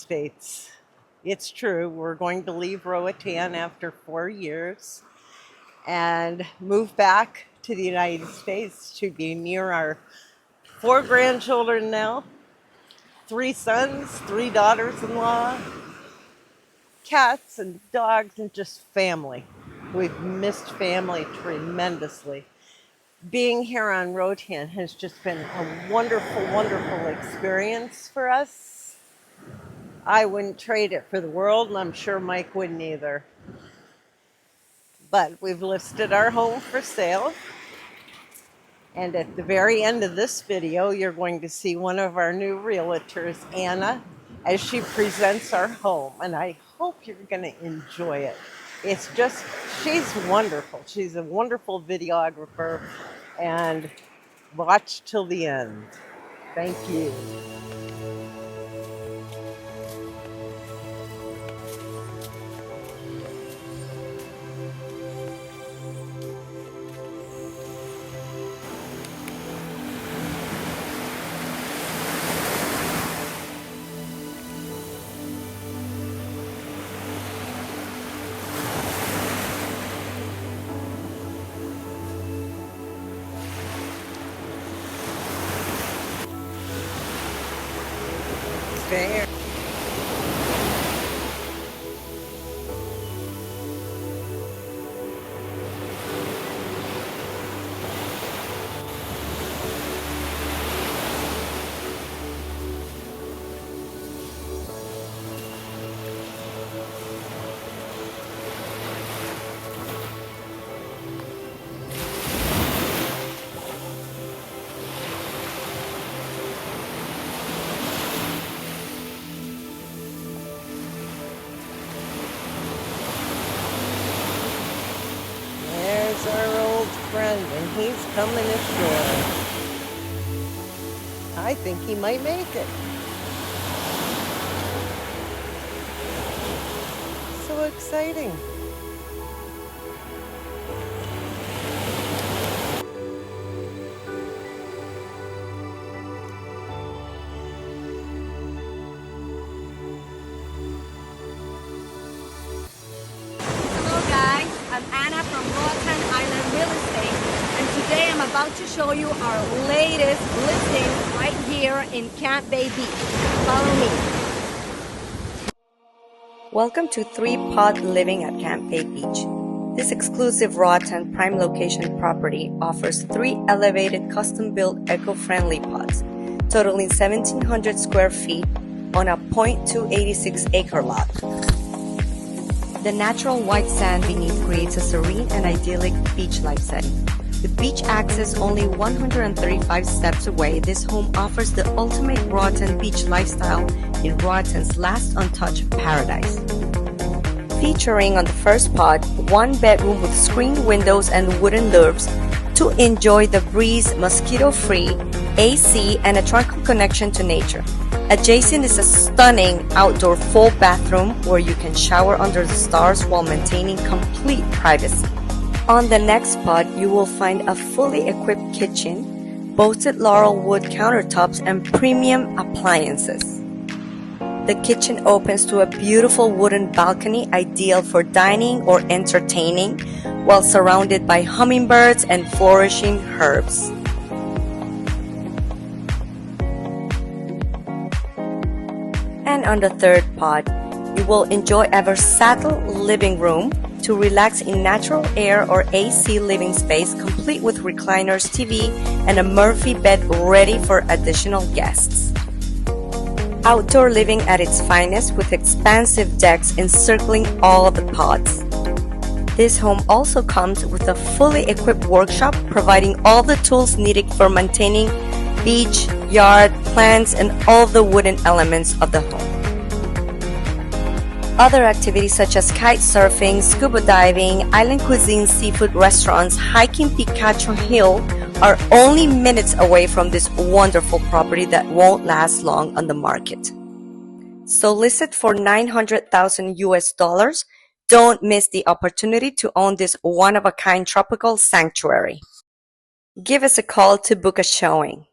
States. It's true, we're going to leave Roatan after 4 years and move back to the United States to be near our 4 grandchildren now, 3 sons, 3 daughters-in-law, cats and dogs, and just family. We've missed family tremendously. Being here on Roatan has just been a wonderful, wonderful experience for us. I wouldn't trade it for the world, and I'm sure Mike wouldn't either. But we've listed our home for sale. And at the very end of this video, you're going to see one of our new realtors, Anna, as she presents our home. And I hope you're going to enjoy it. It's just, she's wonderful. She's a wonderful videographer. And watch till the end. Thank you. There. There's our old friend, and he's coming ashore. I think he might make it. So exciting. I'm Anna from Roatan Island Real Estate, and today I'm about to show you our latest listing right here in Camp Bay Beach. Follow me. Welcome to 3-Pod Living at Camp Bay Beach. This exclusive Roatan prime location property offers 3 elevated custom-built eco-friendly pods, totaling 1,700 square feet on a 0.286 acre lot. The natural white sand beneath creates a serene and idyllic beach-like setting. With beach access only 135 steps away, this home offers the ultimate Roatan beach lifestyle in Roatan's last untouched paradise. Featuring on the first pod, 1 bedroom with screened windows and wooden lurves to enjoy the breeze, mosquito-free, AC, and a tranquil connection to nature. Adjacent is a stunning outdoor full bathroom where you can shower under the stars while maintaining complete privacy. On the next pod, you will find a fully equipped kitchen, boasted laurel wood countertops, and premium appliances. The kitchen opens to a beautiful wooden balcony ideal for dining or entertaining, while surrounded by hummingbirds and flourishing herbs. And on the third pod, you will enjoy a versatile living room to relax in natural air or AC living space, complete with recliners, TV, and a Murphy bed ready for additional guests. Outdoor living at its finest with expansive decks encircling all of the pods. This home also comes with a fully equipped workshop providing all the tools needed for maintaining beach, yard, plants, and all the wooden elements of the home. Other activities such as kite surfing, scuba diving, island cuisine, seafood restaurants, hiking Picacho Hill are only minutes away from this wonderful property that won't last long on the market. So listed for $900,000 US. Don't miss the opportunity to own this one-of-a-kind tropical sanctuary. Give us a call to book a showing.